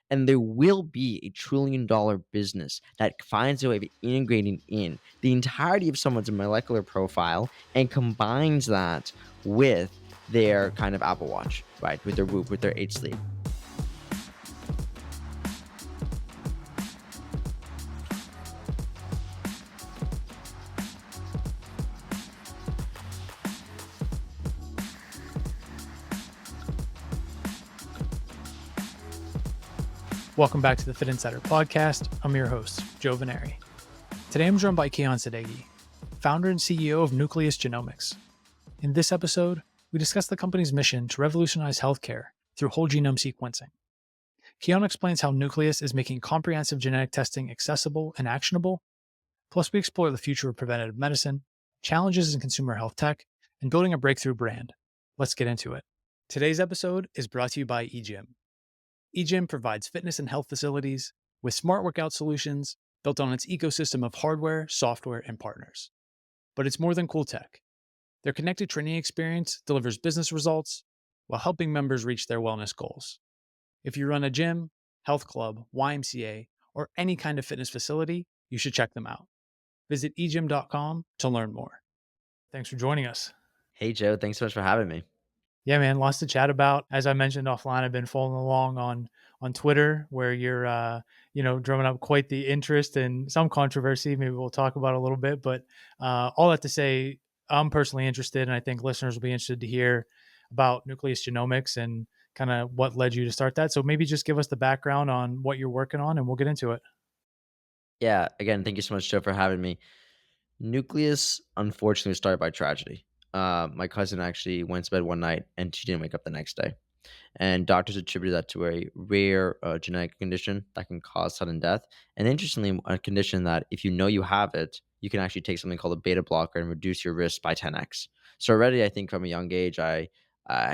And there will be a $1 trillion business that finds a way of integrating in the entirety of someone's molecular profile and combines that with their kind of Apple Watch, right? With their Whoop, with their 8 Sleep. Welcome back to the Fitt Insider Podcast. I'm your host, Joe Veneri. Today I'm joined by Kian Sadeghi, founder and CEO of Nucleus Genomics. In this episode, we discuss the company's mission to revolutionize healthcare through whole genome sequencing. Kian explains how Nucleus is making comprehensive genetic testing accessible and actionable. Plus, we explore the future of preventative medicine, challenges in consumer health tech, and building a breakthrough brand. Let's get into it. Today's episode is brought to you by EGYM. EGYM provides fitness and health facilities with smart workout solutions built on its ecosystem of hardware, software, and partners. But it's more than cool tech. Their connected training experience delivers business results while helping members reach their wellness goals. If you run a gym, health club, YMCA, or any kind of fitness facility, you should check them out. Visit egym.com to learn more. Thanks for joining us. Hey, Joe. Thanks so much for having me. Yeah, man, lots to chat about. As I mentioned offline, I've been following along on Twitter, where you're drumming up quite the interest and some controversy. Maybe we'll talk about it a little bit, but all that to say, I'm personally interested, and I think listeners will be interested to hear about Nucleus Genomics and kind of what led you to start that. So maybe just give us the background on what you're working on, and we'll get into it. Yeah. Again, thank you so much, Joe, for having me. Nucleus, unfortunately, was started by tragedy. My cousin actually went to bed one night and she didn't wake up the next day. And doctors attributed that to a rare genetic condition that can cause sudden death. And interestingly, a condition that if you know you have it, you can actually take something called a beta blocker and reduce your risk by 10x. So already, I think from a young age, I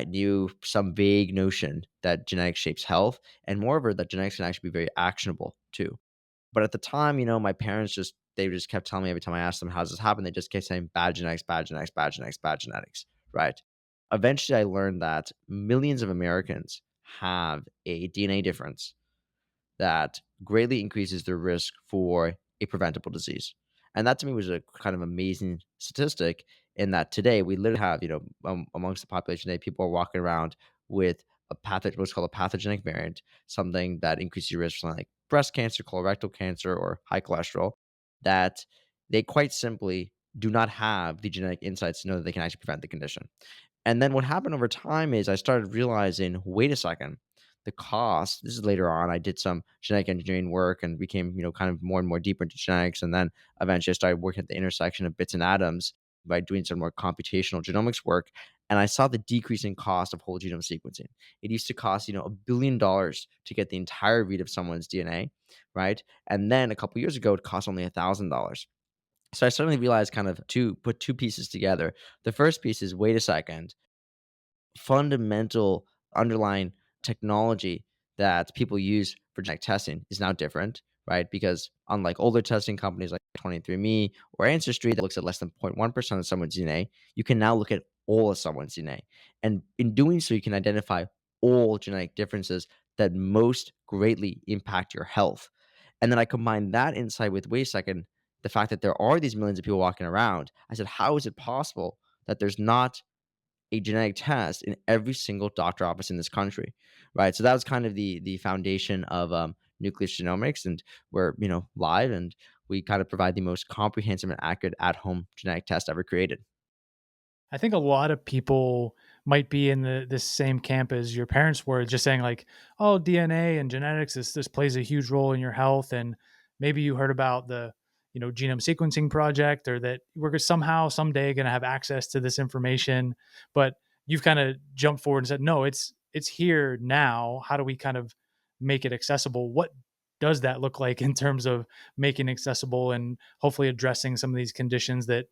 knew some vague notion that genetics shapes health, and moreover, that genetics can actually be very actionable too. But at the time, my parents they just kept telling me every time I asked them, how does this happen? They just kept saying bad genetics, bad genetics, bad genetics, bad genetics, right? Eventually, I learned that millions of Americans have a DNA difference that greatly increases their risk for a preventable disease. And that to me was a kind of amazing statistic in that today we literally have, amongst the population today, people are walking around with what's called a pathogenic variant, something that increases your risk for something like breast cancer, colorectal cancer, or high cholesterol, that they quite simply do not have the genetic insights to know that they can actually prevent the condition. And then what happened over time is I started realizing, wait a second, the cost. This is later on. I did some genetic engineering work and became, kind of more and more deeper into genetics. And then eventually I started working at the intersection of bits and atoms by doing some more computational genomics work. And I saw the decreasing cost of whole genome sequencing. It used to cost, $1 billion to get the entire read of someone's DNA, right? And then a couple years ago, it cost only $1,000. So I suddenly realized kind of to put two pieces together. The first piece is, wait a second, fundamental underlying technology that people use for genetic testing is now different, right? Because unlike older testing companies like 23andMe or Ancestry that looks at less than 0.1% of someone's DNA, you can now look at all of someone's DNA. And in doing so, you can identify all genetic differences that most greatly impact your health. And then I combine that insight with, wait a second, the fact that there are these millions of people walking around. I said, how is it possible that there's not a genetic test in every single doctor office in this country, right? So that was kind of the foundation of Nucleus Genomics, and we're live, and we kind of provide the most comprehensive and accurate at-home genetic test ever created. I think a lot of people might be in this same camp as your parents were, just saying like, oh, DNA and genetics, this plays a huge role in your health. And maybe you heard about the, genome sequencing project, or that we're somehow someday going to have access to this information. But you've kind of jumped forward and said, no, it's here now. How do we kind of make it accessible? What does that look like in terms of making it accessible and hopefully addressing some of these conditions that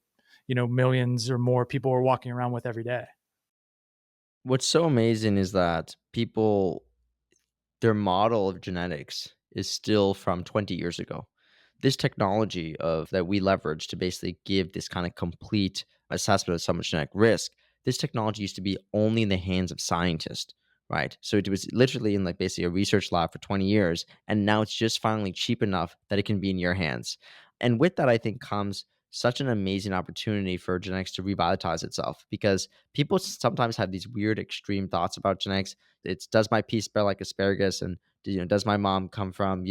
millions or more people are walking around with every day? What's so amazing is that their model of genetics is still from 20 years ago. This technology of that we leverage to basically give this kind of complete assessment of someone's genetic risk, this technology used to be only in the hands of scientists, right? So it was literally in like basically a research lab for 20 years. And now it's just finally cheap enough that it can be in your hands. And with that, I think comes such an amazing opportunity for genetics to revitalize itself because people sometimes have these weird extreme thoughts about genetics. It's does my pea smell like asparagus and does my mom come from,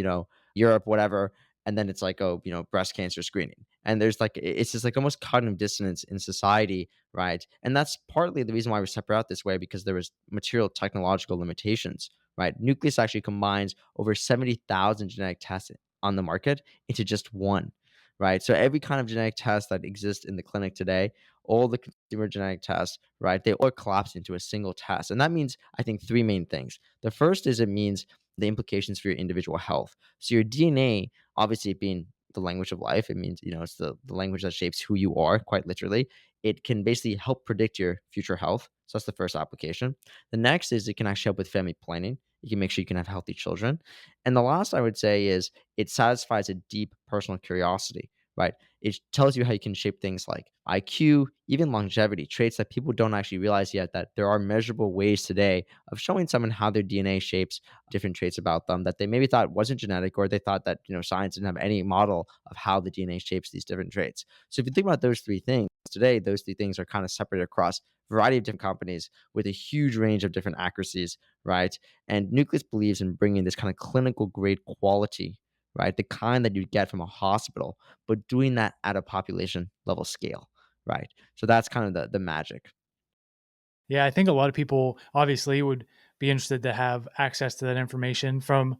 Europe, whatever. And then it's like, oh, breast cancer screening. And there's like it's just like almost cognitive dissonance in society, right? And that's partly the reason why we separate out this way because there was material technological limitations, right? Nucleus actually combines over 70,000 genetic tests on the market into just one, right? So every kind of genetic test that exists in the clinic today, all the consumer genetic tests, right? They all collapse into a single test. And that means, I think, three main things. The first is it means the implications for your individual health. So your DNA, obviously being the language of life, it means, it's the language that shapes who you are, quite literally. It can basically help predict your future health. So that's the first application. The next is it can actually help with family planning. You can make sure you can have healthy children. And the last I would say is it satisfies a deep personal curiosity, right? It tells you how you can shape things like IQ, even longevity, traits that people don't actually realize yet that there are measurable ways today of showing someone how their DNA shapes different traits about them that they maybe thought wasn't genetic or they thought that, science didn't have any model of how the DNA shapes these different traits. So if you think about those three things, today those three things are kind of separated across a variety of different companies with a huge range of different accuracies, right? And Nucleus believes in bringing this kind of clinical grade quality, right? The kind that you get from a hospital, but doing that at a population level scale, right? So that's kind of the magic. Yeah, I think a lot of people obviously would be interested to have access to that information from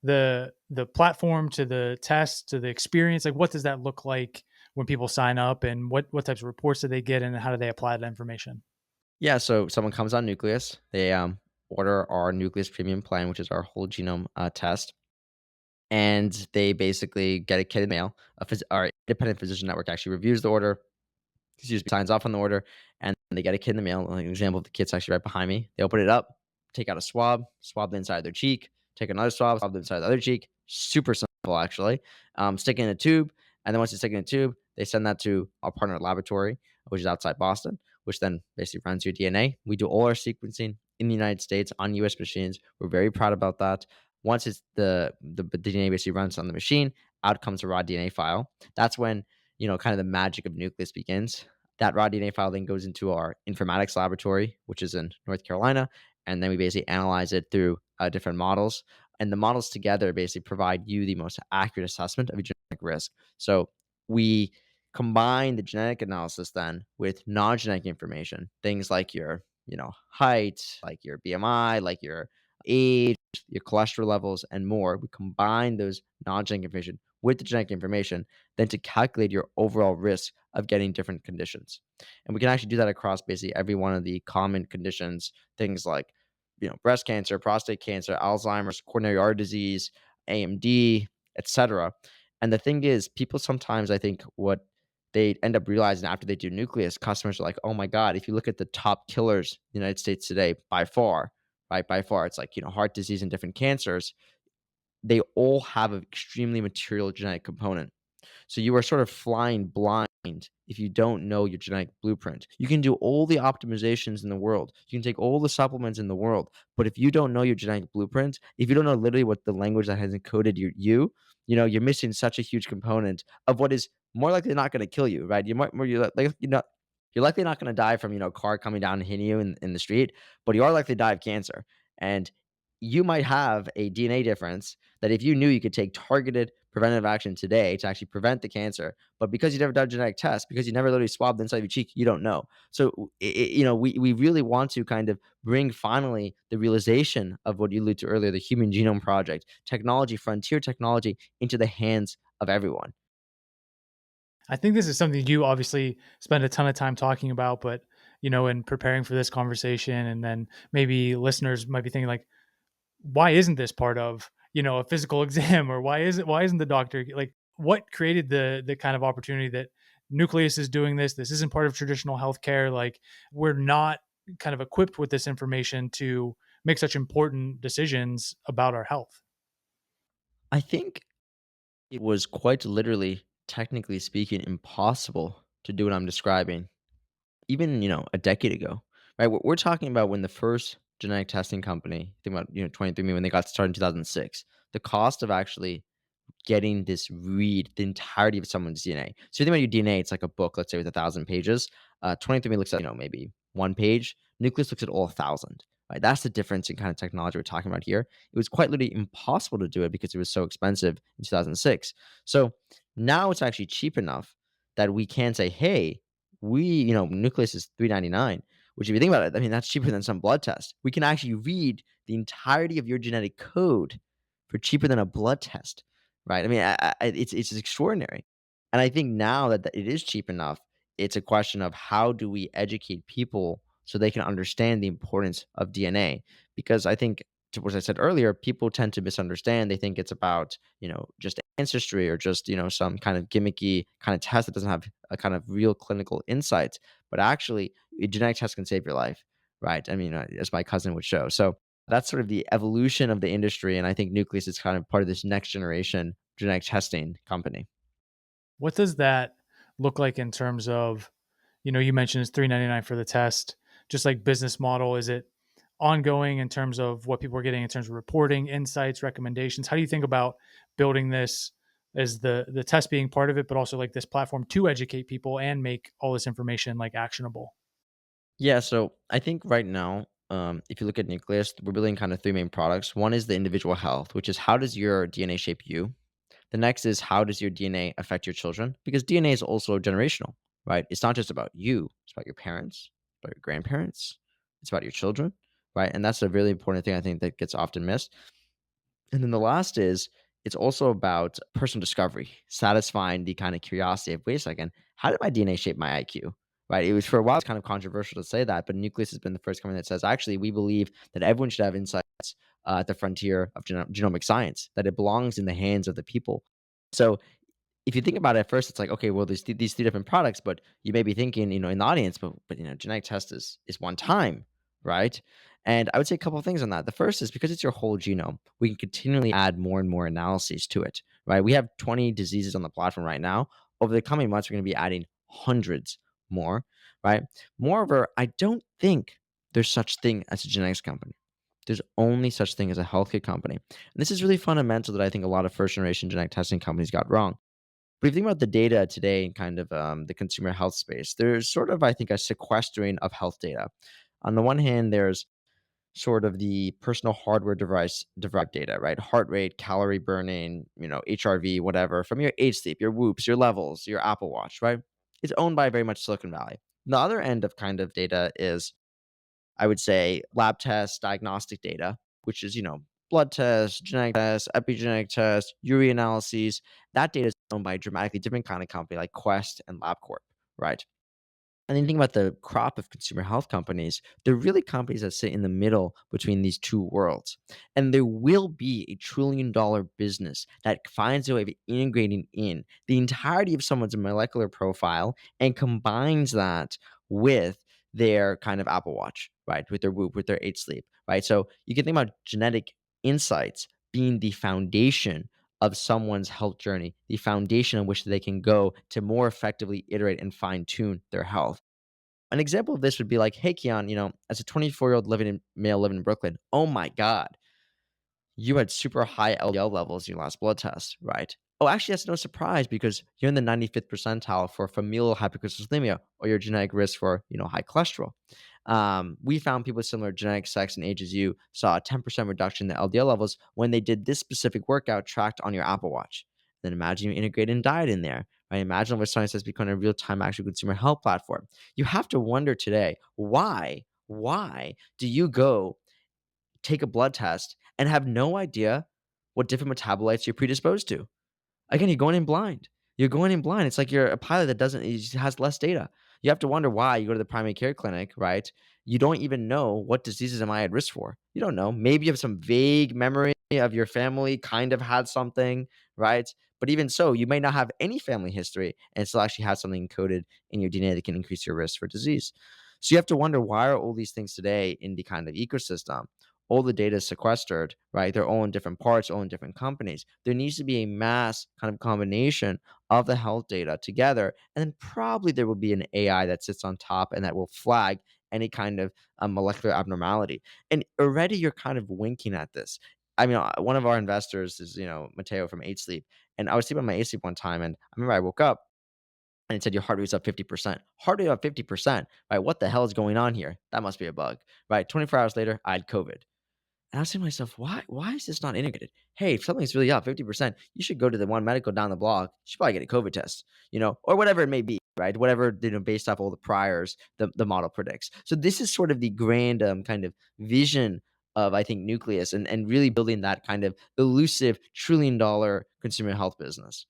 the platform to the test to the experience. Like, what does that look like when people sign up, and what types of reports do they get, and how do they apply that information? Yeah, so someone comes on Nucleus, they order our Nucleus Premium plan, which is our whole genome test, and they basically get a kit in the mail. Our independent physician network actually reviews the order, signs off on the order, and they get a kit in the mail. Like an example, the kit's actually right behind me. They open it up, take out a swab the inside of their cheek, take another swab the inside of the other cheek. Super simple, actually. Stick it in a tube, and then once you stick it in a tube, they send that to our partner laboratory, which is outside Boston, which then basically runs your DNA. We do all our sequencing in the United States on U.S. machines. We're very proud about that. Once it's the DNA basically runs on the machine, out comes a raw DNA file. That's when kind of the magic of Nucleus begins. That raw DNA file then goes into our informatics laboratory, which is in North Carolina, and then we basically analyze it through different models. And the models together basically provide you the most accurate assessment of your genetic risk. So we combine the genetic analysis then with non-genetic information, things like your, height, like your BMI, like your age, your cholesterol levels, and more. We combine those non-genetic information with the genetic information, then to calculate your overall risk of getting different conditions. And we can actually do that across basically every one of the common conditions, things like, breast cancer, prostate cancer, Alzheimer's, coronary artery disease, AMD, etc. And the thing is, people sometimes, I think, what they end up realizing after they do Nucleus, customers are like, oh my God, if you look at the top killers in the United States today, by far, right, by far, it's like, heart disease and different cancers, they all have an extremely material genetic component. So you are sort of flying blind if you don't know your genetic blueprint. You can do all the optimizations in the world. You can take all the supplements in the world, but if you don't know your genetic blueprint, if you don't know literally what the language that has encoded you're missing such a huge component of what is more likely not going to kill you, right? You might more you like you're likely not going to die from a car coming down and hitting you in the street, but you are likely to die of cancer. And you might have a DNA difference that if you knew you could take targeted preventative action today to actually prevent the cancer, but because you never done a genetic test, because you never literally swabbed the inside of your cheek, you don't know. So, we really want to kind of bring finally the realization of what you alluded to earlier, the Human Genome Project, technology, frontier technology into the hands of everyone. I think this is something you obviously spend a ton of time talking about, but in preparing for this conversation, and then maybe listeners might be thinking like, why isn't this part of a physical exam, or why isn't the doctor like, what created the kind of opportunity that Nucleus is doing this isn't part of traditional healthcare, like we're not kind of equipped with this information to make such important decisions about our health. I think it was quite literally, technically speaking, impossible to do what I'm describing even, a decade ago, right? We're talking about when the first genetic testing company, think about, 23andMe when they got started in 2006, the cost of actually getting this read the entirety of someone's DNA. So you think about your DNA, it's like a book, let's say with 1,000 pages. 23andMe looks at, maybe one page. Nucleus looks at all 1,000. Right? That's the difference in kind of technology we're talking about here. It was quite literally impossible to do it because it was so expensive in 2006. So now it's actually cheap enough that we can say, hey, Nucleus is 399, which if you think about it, I mean, that's cheaper than some blood test. We can actually read the entirety of your genetic code for cheaper than a blood test. Right? I mean, it's extraordinary, and I think now that it is cheap enough, it's a question of how do we educate people so they can understand the importance of DNA? Because I think, to what I said earlier, people tend to misunderstand. They think it's about, just ancestry or just, some kind of gimmicky kind of test that doesn't have a kind of real clinical insights. But actually, a genetic test can save your life, right? I mean, as my cousin would show. So that's sort of the evolution of the industry, and I think Nucleus is kind of part of this next generation genetic testing company. What does that look like in terms of, you mentioned it's 399 for the test, just like business model? Is it ongoing in terms of what people are getting in terms of reporting, insights, recommendations? How do you think about building this as the test being part of it, but also like this platform to educate people and make all this information like actionable? Yeah, so I think right now, if you look at Nucleus, we're building kind of three main products. One is the individual health, which is how does your DNA shape you? The next is how does your DNA affect your children? Because DNA is also generational, right? It's not just about you, it's about your parents, about your grandparents, it's about your children, right? And that's a really important thing I think that gets often missed. And then the last is it's also about personal discovery, satisfying the kind of curiosity of, wait a second, how did my DNA shape my IQ? Right. It was for a while, it's kind of controversial to say that, but Nucleus has been the first company that says actually we believe that everyone should have insights at the frontier of genomic science, that it belongs in the hands of the people. So if you think about it at first, it's like, okay, well, there's these three different products, but you may be thinking, in the audience, but genetic test is one time, right? And I would say a couple of things on that. The first is because it's your whole genome, we can continually add more and more analyses to it, right? We have 20 diseases on the platform right now. Over the coming months, we're going to be adding hundreds more, right? Moreover, I don't think there's such thing as a genetics company. There's only such thing as a healthcare company. And this is really fundamental that I think a lot of first generation genetic testing companies got wrong. But if you think about the data today in kind of the consumer health space, there's sort of, I think, a sequestering of health data. On the one hand, there's sort of the personal hardware device derived data, right? Heart rate, calorie burning, HRV, whatever, from your age sleep, your whoops, your levels, your Apple Watch, right? It's owned by very much Silicon Valley. The other end of kind of data is, I would say, lab tests, diagnostic data, which is, blood tests, genetic tests, epigenetic tests, urinalyses. That data is owned by a dramatically different kind of company like Quest and LabCorp, right? And then you think about the crop of consumer health companies, they're really companies that sit in the middle between these two worlds. And there will be a $1 trillion business that finds a way of integrating in the entirety of someone's molecular profile and combines that with their kind of Apple Watch, right? With their Whoop, with their 8 sleep, right? So you can think about genetic insights being the foundation of someone's health journey, the foundation on which they can go to more effectively iterate and fine tune their health. An example of this would be like, hey, Kian, as a 24-year-old male living in Brooklyn, oh my God, you had super high LDL levels in your last blood test, right? Oh, actually, that's no surprise because you're in the 95th percentile for familial hypercholesterolemia or your genetic risk for, high cholesterol. We found people with similar genetic sex and age as you saw a 10% reduction in the LDL levels when they did this specific workout tracked on your Apple Watch. Then imagine you integrate in diet in there, right? Imagine all of science has become a real-time actual consumer health platform. You have to wonder today, why do you go take a blood test and have no idea what different metabolites you're predisposed to? Again, you're going in blind. You're going in blind. It's like you're a pilot that doesn't he just has less data. You have to wonder why you go to the primary care clinic, right? You don't even know what diseases am I at risk for. You don't know. Maybe you have some vague memory of your family kind of had something, right? But even so, you may not have any family history and still actually have something encoded in your DNA that can increase your risk for disease. So you have to wonder why are all these things today in the kind of ecosystem? All the data is sequestered, right? They're all in different parts, all in different companies. There needs to be a mass kind of combination of the health data together. And then probably there will be an AI that sits on top and that will flag any kind of molecular abnormality. And already you're kind of winking at this. I mean, one of our investors is, Mateo from 8 Sleep. And I was sleeping on my 8 Sleep one time, and I remember I woke up and it said your heart rate's up 50%. Heart rate up 50%, right? What the hell is going on here? That must be a bug, right? 24 hours later, I had COVID. And I was saying to myself, why is this not integrated? Hey, if something's really up 50%, you should go to the one medical down the block. You should probably get a COVID test, or whatever it may be, right? Whatever, based off all the priors, the model predicts. So this is sort of the grand kind of vision of, I think, Nucleus and really building that kind of elusive $1 trillion consumer health business.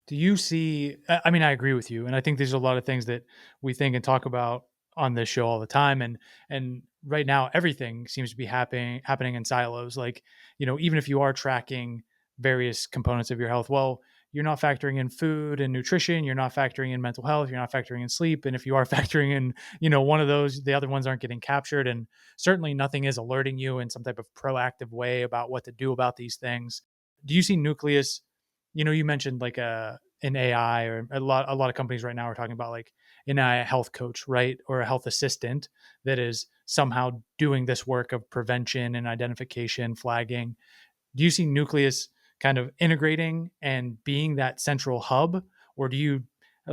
Do you see I mean, I agree with you, and I think there's a lot of things that we think and talk about on this show all the time, and right now, everything seems to be happening in silos, like, even if you are tracking various components of your health, well, you're not factoring in food and nutrition, you're not factoring in mental health, you're not factoring in sleep, and if you are factoring in, one of those, the other ones aren't getting captured, and certainly nothing is alerting you in some type of proactive way about what to do about these things. Do you see Nucleus you mentioned like an AI, or a lot of companies right now are talking about like an AI health coach, right? Or a health assistant that is somehow doing this work of prevention and identification, flagging. Do you see Nucleus kind of integrating and being that central hub? Or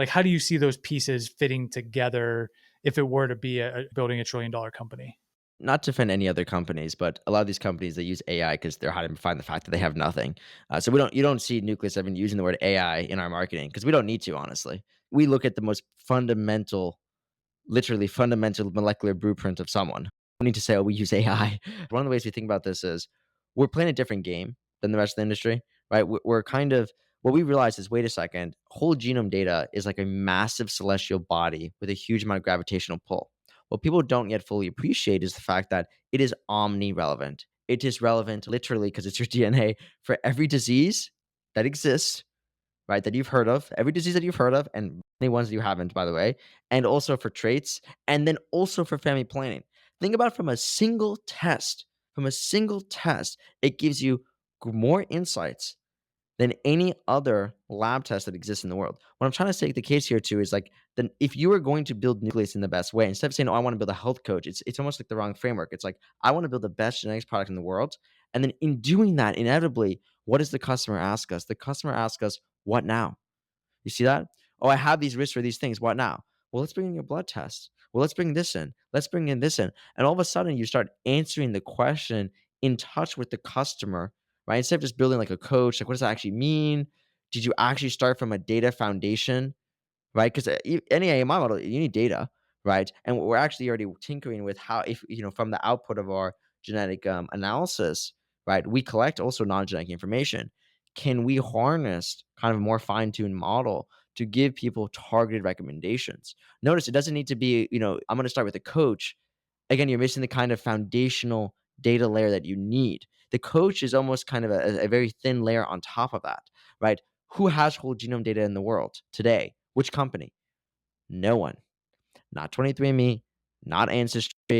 how do you see those pieces fitting together if it were to be building $1 trillion company? Not to offend any other companies, but a lot of these companies, they use AI because they're hiding behind the fact that they have nothing. So you don't see Nucleus even using the word AI in our marketing because we don't need to, honestly. We look at the most fundamental, literally fundamental molecular blueprint of someone. We need to say, oh, we use AI. One of the ways we think about this is we're playing a different game than the rest of the industry, right? We're kind of, what we realize is, wait a second, whole genome data is like a massive celestial body with a huge amount of gravitational pull. What people don't yet fully appreciate is the fact that it is omni-relevant. It is relevant literally because it's your DNA for every disease that exists, right? That you've heard of, every disease that you've heard of, and many ones that you haven't, by the way, and also for traits, and then also for family planning. Think about from a single test, it gives you more insights than any other lab test that exists in the world. What I'm trying to take the case here too is like, then if you are going to build Nucleus in the best way, instead of saying, "Oh, I want to build a health coach," it's almost like the wrong framework. It's like, I want to build the best genetics product in the world, and then in doing that, inevitably, what does the customer ask us? The customer asks us, "What now?" You see that? Oh, I have these risks for these things. What now? Well, let's bring in your blood test. Well, let's bring this in. Let's bring in this in. And all of a sudden, you start answering the question in touch with the customer, right? Instead of just building like a coach, like what does that actually mean? Did you actually start from a data foundation? Right? Because any AI model, you need data, right? And we're actually already tinkering with how, if from the output of our genetic analysis, right? We collect also non-genetic information. Can we harness kind of a more fine-tuned model to give people targeted recommendations? Notice it doesn't need to be, I'm going to start with a coach. Again, you're missing the kind of foundational data layer that you need. The coach is almost kind of a very thin layer on top of that, right? Who has whole genome data in the world today? Which company? No one. Not 23andMe, not Ancestry,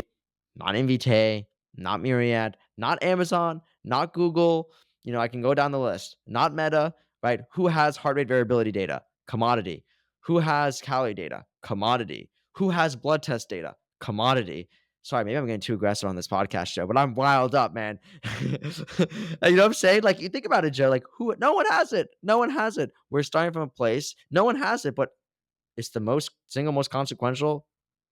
not Invitae, not Myriad, not Amazon, not Google. I can go down the list. Not Meta, right? Who has heart rate variability data? Commodity. Who has calorie data? Commodity. Who has blood test data? Commodity. Sorry, maybe I'm getting too aggressive on this podcast show, but I'm wild up, man. You know what I'm saying? Like, you think about it, Joe. Like, who? No one has it. No one has it. We're starting from a place. No one has it, but it's the single most consequential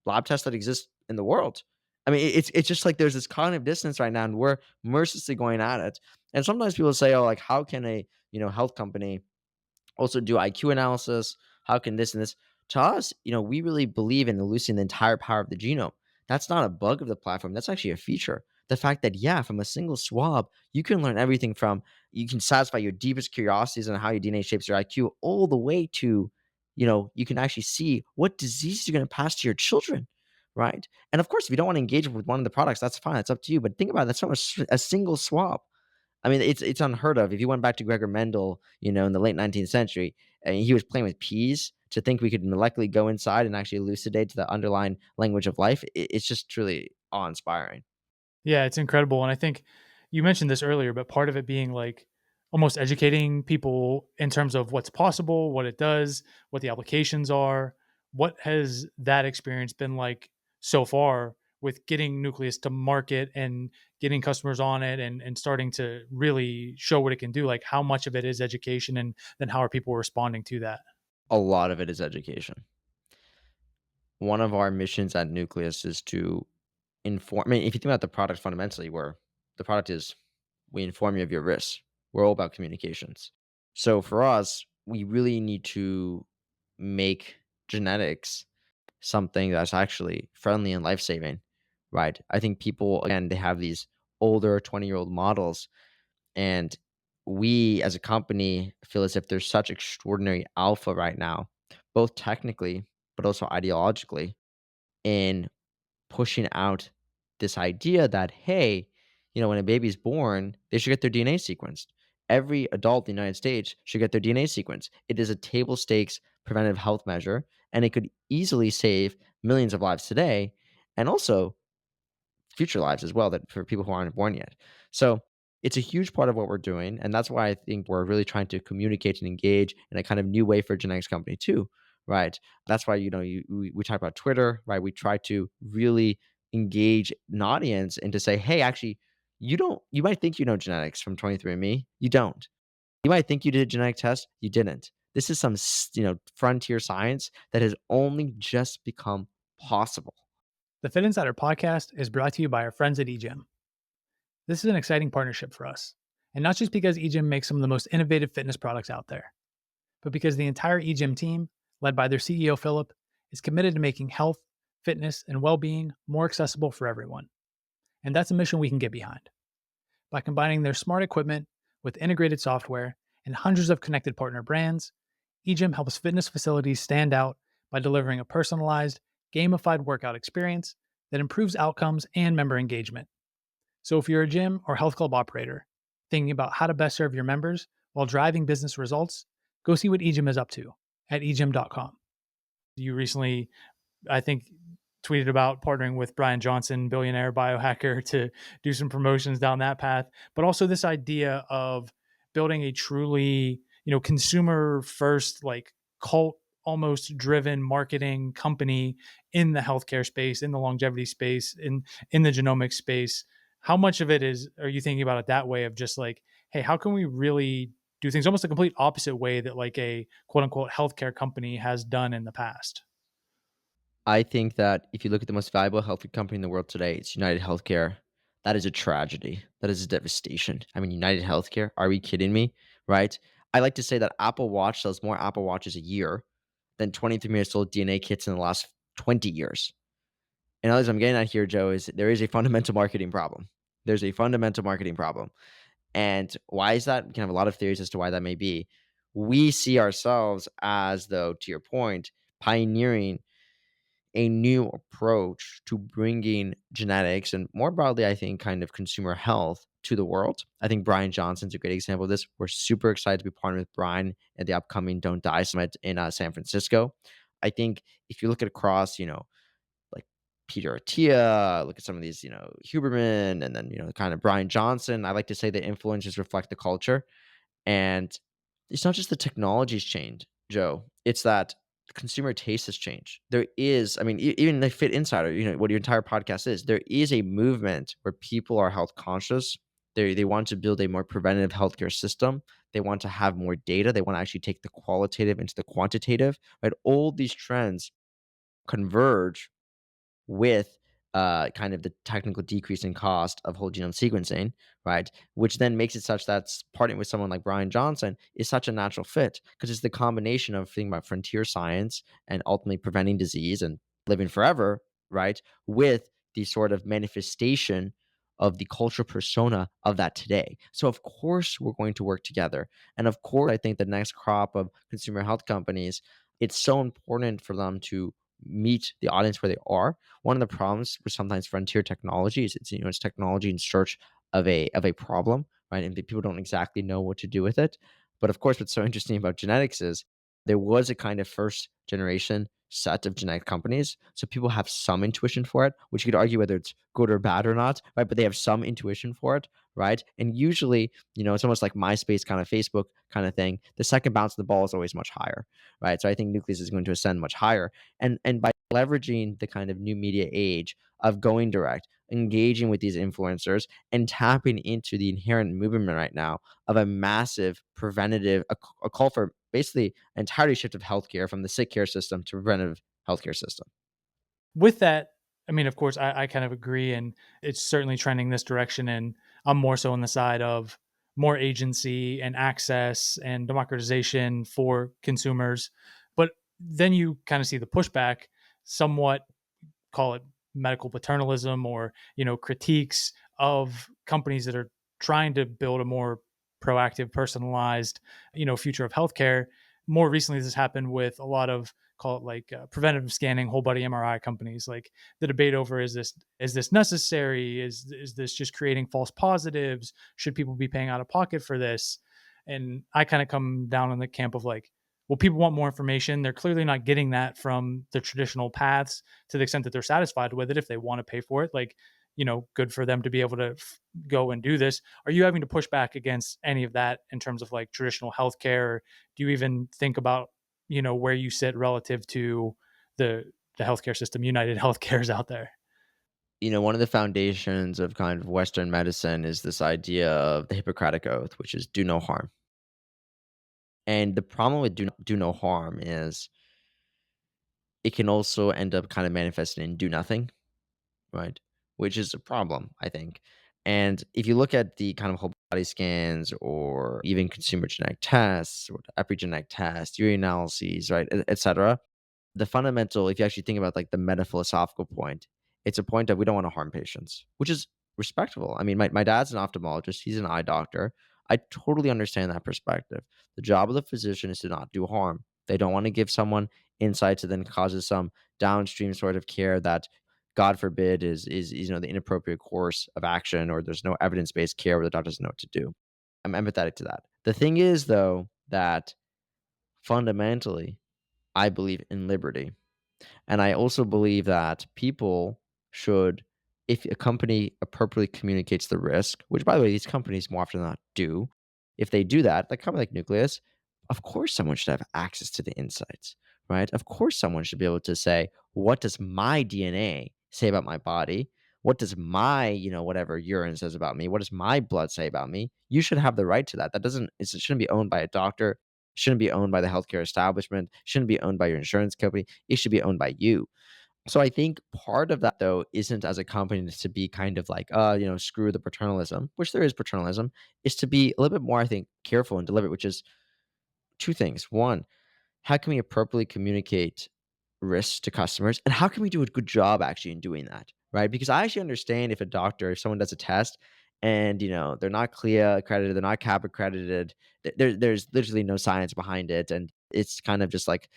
lab test that exists in the world. I mean, it's just like there's this cognitive dissonance right now, and we're mercilessly going at it. And sometimes people say, "Oh, like how can a health company also do IQ analysis? How can this and this?" To us, we really believe in elucidating the entire power of the genome. That's not a bug of the platform. That's actually a feature. The fact that, yeah, from a single swab, you can learn everything from, you can satisfy your deepest curiosities on how your DNA shapes your IQ, all the way to, you can actually see what diseases you're going to pass to your children, right? And of course, if you don't want to engage with one of the products, that's fine. It's up to you. But think about it. That's from a single swab. I mean, it's unheard of. If you went back to Gregor Mendel, in the late 19th century, and he was playing with peas, to think we could molecularly go inside and actually elucidate the underlying language of life, it's just truly awe-inspiring. Yeah, it's incredible. And I think you mentioned this earlier, but part of it being like almost educating people in terms of what's possible, what it does, what the applications are. What has that experience been like so far with getting Nucleus to market and getting customers on it and starting to really show what it can do? Like, how much of it is education, and then how are people responding to that? A lot of it is education. One of our missions at Nucleus is to inform. I mean, if you think about the product fundamentally, where the product is, we inform you of your risks. We're all about communications. So for us, we really need to make genetics something that's actually friendly and life saving, right? I think people, again, they have these older 20-year-old models, and we as a company feel as if there's such extraordinary alpha right now, both technically, but also ideologically, in pushing out this idea that, hey, when a baby's born, they should get their DNA sequenced. Every adult in the United States should get their DNA sequenced. It is a table stakes preventive health measure, and it could easily save millions of lives today and also future lives as well, that for people who aren't born yet. So it's a huge part of what we're doing. And that's why I think we're really trying to communicate and engage in a kind of new way for a genetics company too. Right. That's why, we talk about Twitter, right? We try to really engage an audience and to say, hey, actually, you might think you know genetics from 23andMe. You don't. You might think you did a genetic test. You didn't. This is some, frontier science that has only just become possible. The Fitt Insider Podcast is brought to you by our friends at EGYM. This is an exciting partnership for us, and not just because EGYM makes some of the most innovative fitness products out there, but because the entire EGYM team, led by their CEO Philip, is committed to making health, fitness, and well-being more accessible for everyone. And that's a mission we can get behind. By combining their smart equipment with integrated software and hundreds of connected partner brands, EGYM helps fitness facilities stand out by delivering a personalized, gamified workout experience that improves outcomes and member engagement. So if you're a gym or health club operator thinking about how to best serve your members while driving business results, go see what EGYM is up to at egym.com. You recently, I think, tweeted about partnering with Brian Johnson, billionaire biohacker, to do some promotions down that path, but also this idea of building a truly, consumer first, like cult almost driven marketing company in the healthcare space, in the longevity space, in the genomic space. How much of it are you thinking about it that way of just like, hey, how can we really do things almost a complete opposite way that like a quote unquote healthcare company has done in the past? I think that if you look at the most valuable healthcare company in the world today, it's United Healthcare. That is a tragedy. That is a devastation. I mean, United Healthcare, are we kidding me? Right? I like to say that Apple Watch sells more Apple Watches a year than 23 years old DNA kits in the last 20 years. And others I'm getting at here, Joe, is there is a fundamental marketing problem. There's a fundamental marketing problem. And why is that? We can have a lot of theories as to why that may be. We see ourselves as, though, to your point, pioneering a new approach to bringing genetics and more broadly, I think, kind of consumer health to the world. I think Brian Johnson's a great example of this. We're super excited to be partnered with Brian at the upcoming Don't Die Summit in San Francisco. I think if you look at across, like Peter Attia, look at some of these, Huberman, and then, kind of Brian Johnson, I like to say the influences reflect the culture. And it's not just the technology's changed, Joe. It's that the consumer taste has changed. There is, I mean, even the Fit Insider, what your entire podcast is, there is a movement where people are health conscious. They want to build a more preventative healthcare system. They want to have more data. They want to actually take the qualitative into the quantitative, right? All these trends converge with kind of the technical decrease in cost of whole genome sequencing, right? Which then makes it such that partnering with someone like Brian Johnson is such a natural fit because it's the combination of thinking about frontier science and ultimately preventing disease and living forever, right? With the sort of manifestation of the cultural persona of that today. So of course we're going to work together. And of course, I think the next crop of consumer health companies, it's so important for them to meet the audience where they are. One of the problems with sometimes frontier technology is it's technology in search of a problem, right? And the people don't exactly know what to do with it. But of course, what's so interesting about genetics is there was a kind of first generation set of genetic companies. So people have some intuition for it, which you could argue whether it's good or bad or not, right? But they have some intuition for it, right? And usually, it's almost like MySpace kind of Facebook kind of thing. The second bounce of the ball is always much higher, right? So I think Nucleus is going to ascend much higher. And by leveraging the kind of new media age of going direct, engaging with these influencers, and tapping into the inherent movement right now of a massive preventative, a call for basically an entirety shift of healthcare from the sick care system to preventative healthcare system. With that, I mean, of course, I kind of agree, and it's certainly trending this direction. And I'm more so on the side of more agency and access and democratization for consumers. But then you kind of see the pushback, somewhat call it medical paternalism, or critiques of companies that are trying to build a more proactive, personalized future of healthcare. More recently, this has happened with a lot of, call it like preventative scanning, whole body MRI companies. Like the debate over, is this necessary, is this just creating false positives, should people be paying out of pocket for this? And I kind of come down on the camp of like, well, people want more information. They're clearly not getting that from the traditional paths to the extent that they're satisfied with it. If they want to pay for it, like, good for them to be able to go and do this. Are you having to push back against any of that in terms of like traditional healthcare? Or do you even think about, where you sit relative to the healthcare system, United Healthcare's out there? One of the foundations of kind of Western medicine is this idea of the Hippocratic Oath, which is do no harm. And the problem with do no harm is it can also end up kind of manifesting in do nothing, right? Which is a problem, I think. And if you look at the kind of whole body scans or even consumer genetic tests or epigenetic tests, urinalyses, right, et cetera, the fundamental, if you actually think about like the meta-philosophical point, it's a point of we don't want to harm patients, which is respectable. I mean, my dad's an ophthalmologist, he's an eye doctor. I totally understand that perspective. The job of the physician is to not do harm. They don't want to give someone insights that then causes some downstream sort of care that God forbid is the inappropriate course of action, or there's no evidence-based care where the doctor doesn't know what to do. I'm empathetic to that. The thing is though that fundamentally I believe in liberty. And I also believe that people should, if a company appropriately communicates the risk, which by the way, these companies more often than not do, if they do that, like a company like Nucleus, of course someone should have access to the insights, right? Of course someone should be able to say, what does my DNA say about my body? What does my, whatever urine says about me? What does my blood say about me? You should have the right to that. It shouldn't be owned by a doctor, shouldn't be owned by the healthcare establishment, shouldn't be owned by your insurance company. It should be owned by you. So I think part of that though isn't as a company to be kind of like, screw the paternalism, which there is paternalism, is to be a little bit more, I think, careful and deliberate, which is two things. One, how can we appropriately communicate risks to customers, and how can we do a good job actually in doing that, right? Because I actually understand if a doctor, if someone does a test and they're not CLIA accredited, they're not CAP accredited, there's literally no science behind it, and it's kind of just like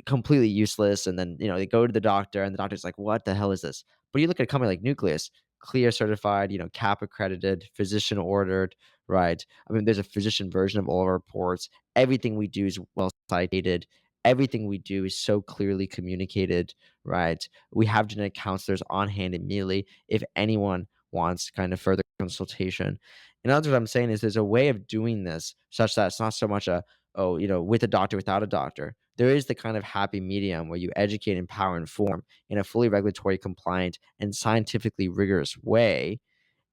completely useless. And then they go to the doctor, and the doctor's like, "What the hell is this?" But you look at a company like Nucleus, CLIA certified, CAP accredited, physician ordered, right? I mean, there's a physician version of all of our reports. Everything we do is well cited. Everything we do is so clearly communicated, right? We have genetic counselors on hand immediately if anyone wants kind of further consultation. In other words, what I'm saying is there's a way of doing this such that it's not so much with a doctor, without a doctor. There is the kind of happy medium where you educate, empower, inform in a fully regulatory compliant and scientifically rigorous way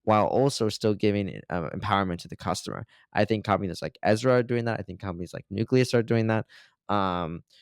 while also still giving empowerment to the customer. I think companies like Ezra are doing that. I think companies like Nucleus are doing that.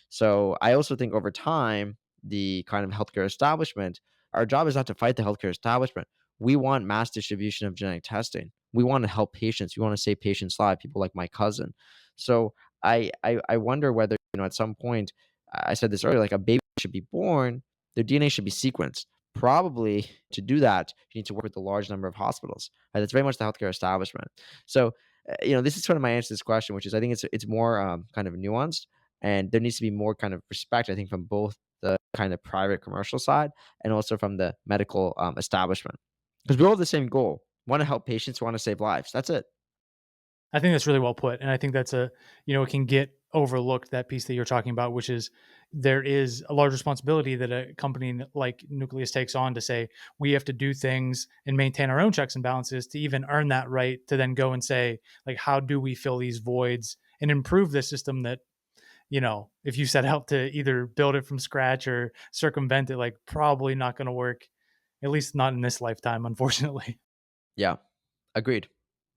So I also think over time, the kind of healthcare establishment, our job is not to fight the healthcare establishment. We want mass distribution of genetic testing. We want to help patients. We want to save patients' lives. People like my cousin. So I wonder whether at some point, I said this earlier, like a baby should be born, their DNA should be sequenced. Probably to do that, you need to work with a large number of hospitals. Right? That's very much the healthcare establishment. So, this is sort of my answer to this question, which is I think it's more kind of nuanced, and there needs to be more kind of respect, I think, from both the kind of private commercial side and also from the medical establishment, because we all have the same goal: want to help patients, want to save lives. That's it. I think that's really well put. And I think that's it can get overlooked, that piece that you're talking about, which is there is a large responsibility that a company like Nucleus takes on to say, we have to do things and maintain our own checks and balances to even earn that right to then go and say, like, how do we fill these voids and improve the system that if you set out to either build it from scratch or circumvent it, like probably not going to work, at least not in this lifetime, unfortunately. Yeah, agreed.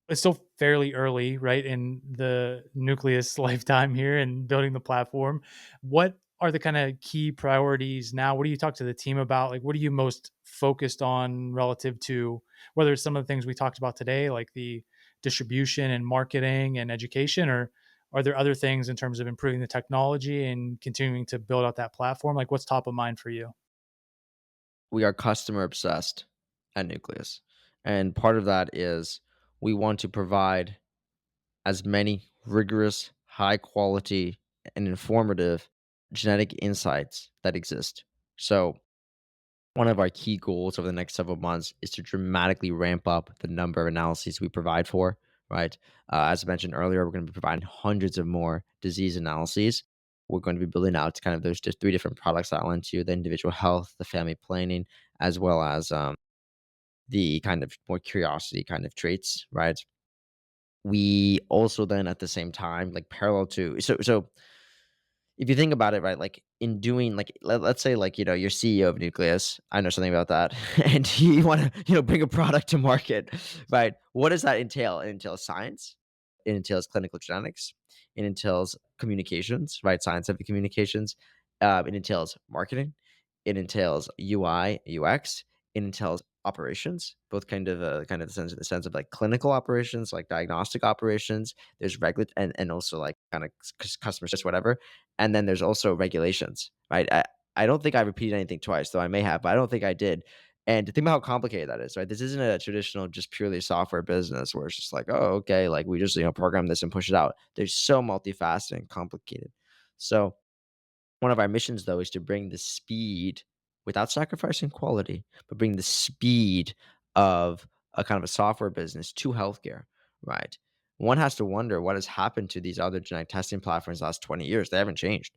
It's still fairly early, right, in the Nucleus lifetime here and building the platform. What are the kind of key priorities now? What do you talk to the team about? Like, what are you most focused on relative to whether it's some of the things we talked about today, like the distribution and marketing and education, or are there other things in terms of improving the technology and continuing to build out that platform? Like, what's top of mind for you? We are customer obsessed at Nucleus. And part of that is we want to provide as many rigorous, high quality, and informative genetic insights that exist. So, one of our key goals over the next several months is to dramatically ramp up the number of analyses we provide for, right? As I mentioned earlier, we're going to be providing hundreds of more disease analyses. We're going to be building out kind of those just three different products that I'll into the individual health, the family planning, as well as the kind of more curiosity kind of traits, right? We also then at the same time, like parallel to so if you think about it, right, like in doing like let's say like you're CEO of Nucleus, I know something about that, and you want to bring a product to market, right? What does that entail? It entails science, it entails clinical genetics, it entails communications, right? Scientific communications, it entails marketing, it entails UI UX, it entails operations, both kind of the sense of like clinical operations, like diagnostic operations. There's regular and also like kind of customer service, whatever, and then there's also regulations, right? I don't think I repeated anything twice, though I may have, but I don't think I did. And to think about how complicated that is, right? This isn't a traditional, just purely software business where it's just like, oh, okay, like we just program this and push it out. There's so multifaceted and complicated. So one of our missions, though, is to bring the speed without sacrificing quality, but bring the speed of a kind of a software business to healthcare, right? One has to wonder what has happened to these other genetic testing platforms the last 20 years. They haven't changed.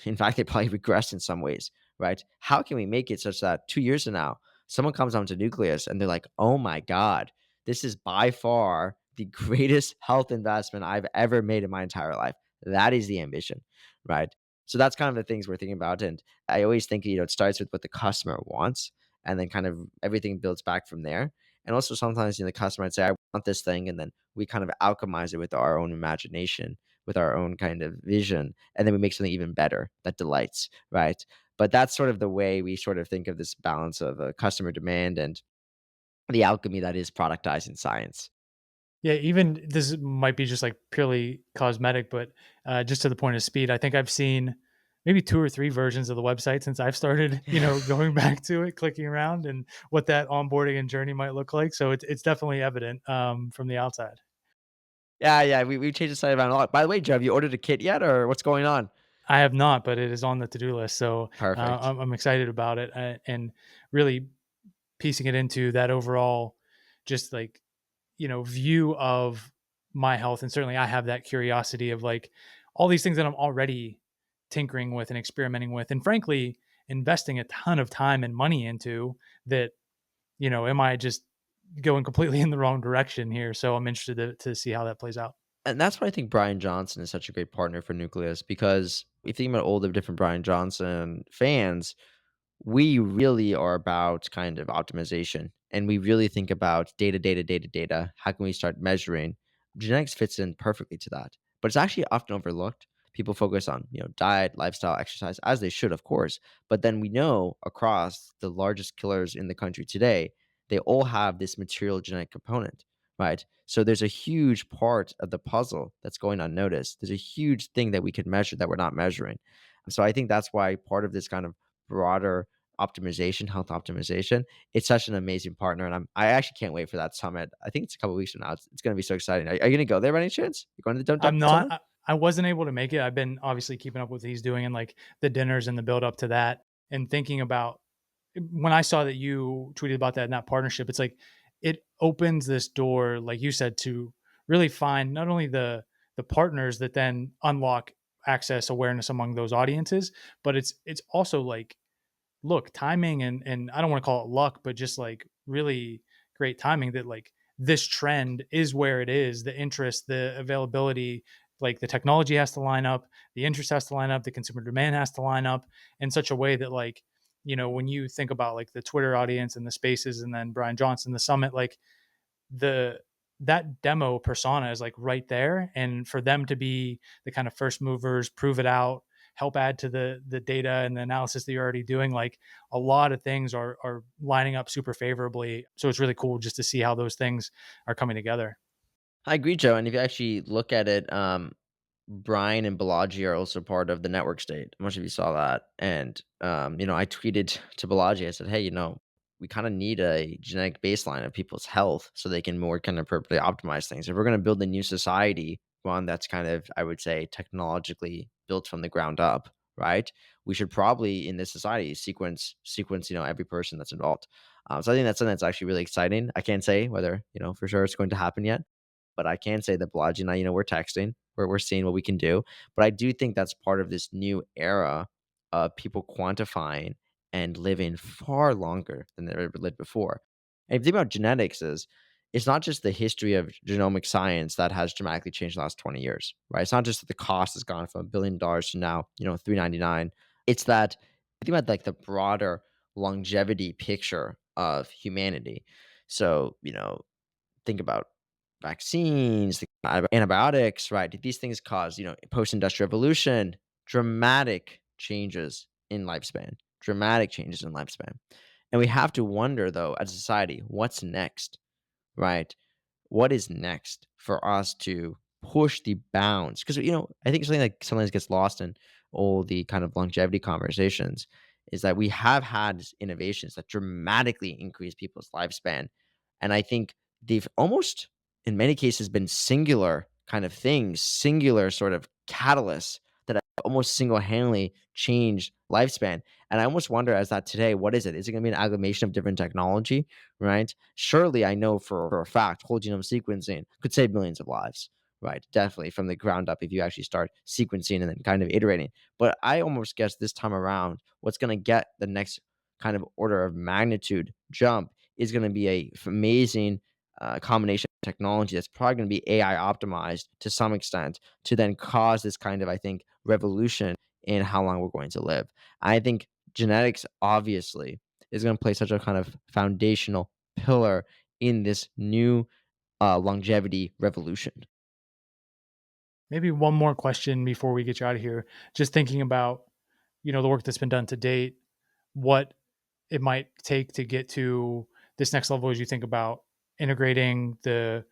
In fact, they probably regressed in some ways, right? How can we make it such that 2 years from now, someone comes onto Nucleus and they're like, oh my God, this is by far the greatest health investment I've ever made in my entire life. That is the ambition, right? So that's kind of the things we're thinking about. And I always think, it starts with what the customer wants and then kind of everything builds back from there. And also sometimes, the customer might say, I want this thing. And then we kind of alchemize it with our own imagination, with our own kind of vision. And then we make something even better that delights, right? But that's sort of the way we sort of think of this balance of customer demand and the alchemy that is productizing science. Yeah, even this might be just like purely cosmetic, but just to the point of speed, I think I've seen maybe two or three versions of the website since I've started, going back to it, clicking around, and what that onboarding and journey might look like. So it's definitely evident from the outside. Yeah, yeah, we changed the site around a lot. By the way, Joe, have you ordered a kit yet, or what's going on? I have not, but it is on the to do list. So Perfect. I'm excited about it and really piecing it into that overall, just like view of my health. And certainly I have that curiosity of like all these things that I'm already tinkering with and experimenting with, and frankly, investing a ton of time and money into that, am I just going completely in the wrong direction here? So I'm interested to see how that plays out. And that's why I think Brian Johnson is such a great partner for Nucleus because if you think about all the different Brian Johnson fans, we really are about kind of optimization and we really think about data, data, data, data. How can we start measuring? Genetics fits in perfectly to that, but it's actually often overlooked. People focus on, diet, lifestyle, exercise, as they should, of course. But then we know across the largest killers in the country today, they all have this material genetic component, right? So there's a huge part of the puzzle that's going unnoticed. There's a huge thing that we could measure that we're not measuring. So I think that's why part of this kind of broader optimization, health optimization. It's such an amazing partner, and I actually can't wait for that summit. I think it's a couple weeks from now. It's going to be so exciting. Are you going to go there by any chance? You going to the I'm not. summit? I wasn't able to make it. I've been obviously keeping up with what he's doing and like the dinners and the build up to that, and thinking about when I saw that you tweeted about that in that partnership. It's like it opens this door, like you said, to really find not only the partners that then unlock access awareness among those audiences, but it's also like look, timing and I don't want to call it luck, but just like really great timing that like this trend is where it is, the interest, the availability, like the technology has to line up, the interest has to line up, the consumer demand has to line up in such a way that like, when you think about like the Twitter audience and the spaces and then Brian Johnson, the summit, like the that demo persona is like right there. And for them to be the kind of first movers, prove it out, help add to the data and the analysis that you're already doing, like a lot of things are lining up super favorably. So it's really cool just to see how those things are coming together. I agree, Joe. And if you actually look at it, Brian and Balaji are also part of the network state. I'm not sure if you saw that. And, I tweeted to Balaji, I said, hey, we kind of need a genetic baseline of people's health so they can more kind of appropriately optimize things. If we're going to build a new society, one that's kind of, I would say, technologically built from the ground up, right? We should probably in this society sequence, every person that's involved. So I think that's something that's actually really exciting. I can't say whether, for sure it's going to happen yet, but I can say that Balaji and I, we're texting, we're seeing what we can do. But I do think that's part of this new era of people quantifying and living far longer than they ever lived before. And if you think about genetics, it's not just the history of genomic science that has dramatically changed in the last 20 years, right? It's not just that the cost has gone from $1 billion to now, 399. It's that I think about like the broader longevity picture of humanity. So, think about vaccines, antibiotics, right? Did these things cause, post-industrial revolution, dramatic changes in lifespan. And we have to wonder though, as a society, what's next, right? What is next for us to push the bounds? Because, I think something like sometimes gets lost in all the kind of longevity conversations is that we have had innovations that dramatically increase people's lifespan. And I think they've almost, in many cases, been singular kind of things, singular sort of catalysts that have almost single handedly changed lifespan. And I almost wonder, as that today, what is it? Is it going to be an amalgamation of different technology? Right? Surely I know for a fact whole genome sequencing could save millions of lives, right? Definitely from the ground up if you actually start sequencing and then kind of iterating. But I almost guess this time around, what's going to get the next kind of order of magnitude jump is going to be a amazing combination of technology that's probably going to be AI optimized to some extent to then cause this kind of, I think, revolution in how long we're going to live. I think genetics obviously is going to play such a kind of foundational pillar in this new longevity revolution. Maybe one more question before we get you out of here. Just thinking about, the work that's been done to date, what it might take to get to this next level as you think about integrating the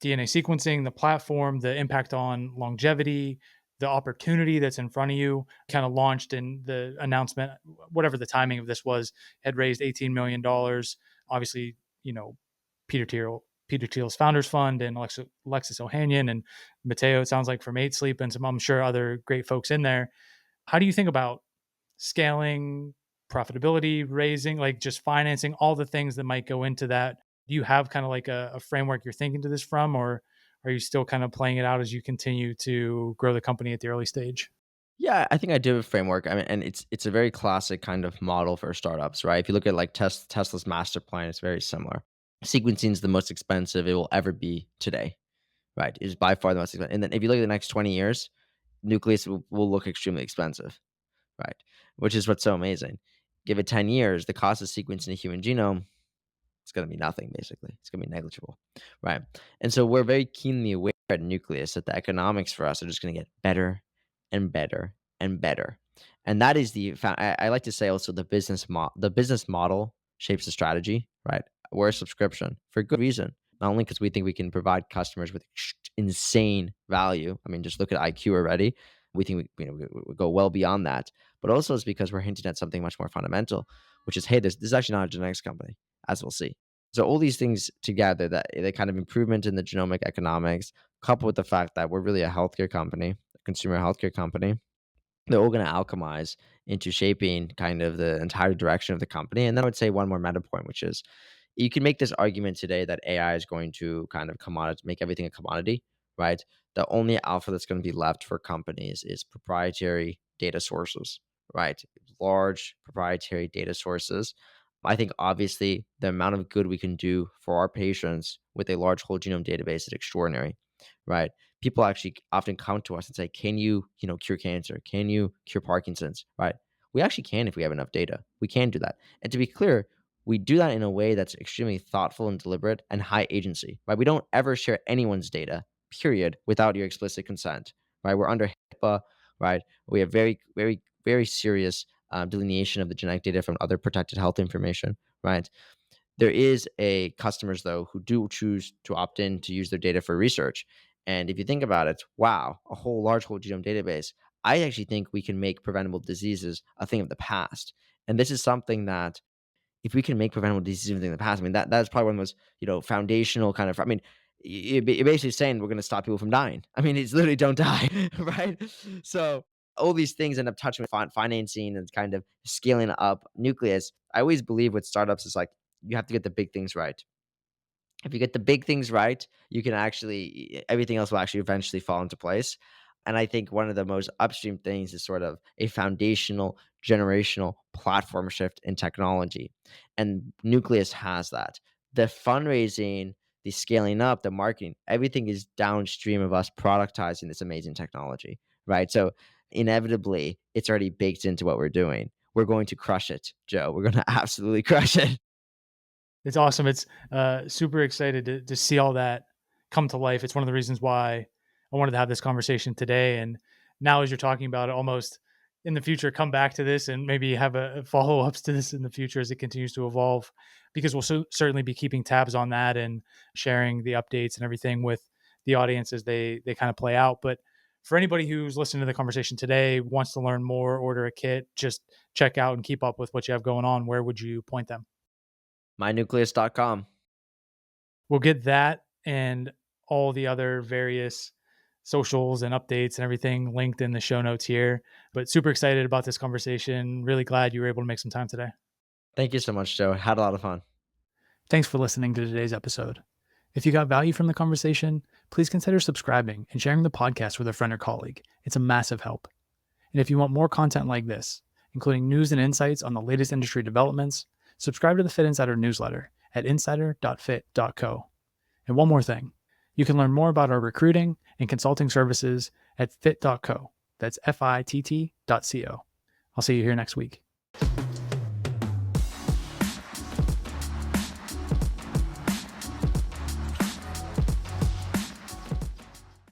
DNA sequencing, the platform, the impact on longevity, the opportunity that's in front of you, kind of launched in the announcement, whatever the timing of this was, had raised $18 million. Obviously, Peter Thiel's Founders Fund and Alexis Ohanian and Mateo, it sounds like from 8 Sleep and some, I'm sure, other great folks in there. How do you think about scaling, profitability, raising, like just financing, all the things that might go into that? Do you have kind of like a framework you're thinking to this from, or are you still kind of playing it out as you continue to grow the company at the early stage? Yeah, I think I do have a framework. I mean, and it's a very classic kind of model for startups, right? If you look at like Tesla's master plan, it's very similar. Sequencing is the most expensive it will ever be today, right? It is by far the most expensive. And then if you look at the next 20 years, nucleus will look extremely expensive, right? Which is what's so amazing. Give it 10 years, the cost of sequencing a human genome, it's going to be nothing, basically. It's going to be negligible, right? And so we're very keenly aware at Nucleus that the economics for us are just going to get better and better and better. And that is I like to say also the business model shapes the strategy, right? We're a subscription for good reason. Not only because we think we can provide customers with insane value. I mean, just look at IQ already. We think we go well beyond that, but also it's because we're hinting at something much more fundamental, which is, hey, this is actually not a genetics company, as we'll see. So all these things together, that the kind of improvement in the genomic economics, coupled with the fact that we're really a healthcare company, a consumer healthcare company, they're all going to alchemize into shaping kind of the entire direction of the company. And then I would say one more meta point, which is you can make this argument today that AI is going to kind of make everything a commodity, right? The only alpha that's going to be left for companies is proprietary data sources, right? Large proprietary data sources. I think obviously the amount of good we can do for our patients with a large whole genome database is extraordinary, right? people actually often come to us and say, can you, cure cancer? Can you cure Parkinson's? Right? We actually can if we have enough data. We can do that. And to be clear, we do that in a way that's extremely thoughtful and deliberate and high agency, right? We don't ever share anyone's data, period, without your explicit consent, right? We're under HIPAA, right? We have very, very, very serious delineation of the genetic data from other protected health information, right? There is a customers though who do choose to opt in to use their data for research. And if you think about it, wow, a whole large whole genome database. I actually think we can make preventable diseases a thing of the past. And this is something that if we can make preventable diseases a thing of the past, I mean that's probably one of the most foundational kind of. I mean, you're basically saying we're going to stop people from dying. I mean, it's literally don't die, right? So all these things end up touching with financing and kind of scaling up Nucleus. I always believe with startups is like you have to get the big things right. If you get the big things right, you can actually everything else will actually eventually fall into place. And I think one of the most upstream things is sort of a foundational generational platform shift in technology. And Nucleus has that. The fundraising, the scaling up, the marketing, everything is downstream of us productizing this amazing technology, right? So inevitably, it's already baked into what we're doing. We're going to crush it, Joe. We're going to absolutely crush it. It's awesome. It's super excited to see all that come to life. It's one of the reasons why I wanted to have this conversation today. And now, as you're talking about it, almost in the future, come back to this and maybe have a follow ups to this in the future as it continues to evolve, because we'll certainly be keeping tabs on that and sharing the updates and everything with the audience as they kind of play out. But for anybody who's listening to the conversation today, wants to learn more, order a kit, just check out and keep up with what you have going on, where would you point them? Mynucleus.com. We'll get that and all the other various socials and updates and everything linked in the show notes here. But super excited about this conversation. Really glad you were able to make some time today. Thank you so much, Joe. Had a lot of fun. Thanks for listening to today's episode. If you got value from the conversation, please consider subscribing and sharing the podcast with a friend or colleague. It's a massive help. And if you want more content like this, including news and insights on the latest industry developments, subscribe to the Fitt Insider newsletter at insider.fitt.co. And one more thing, you can learn more about our recruiting and consulting services at fitt.co. That's FITT.co. I'll see you here next week.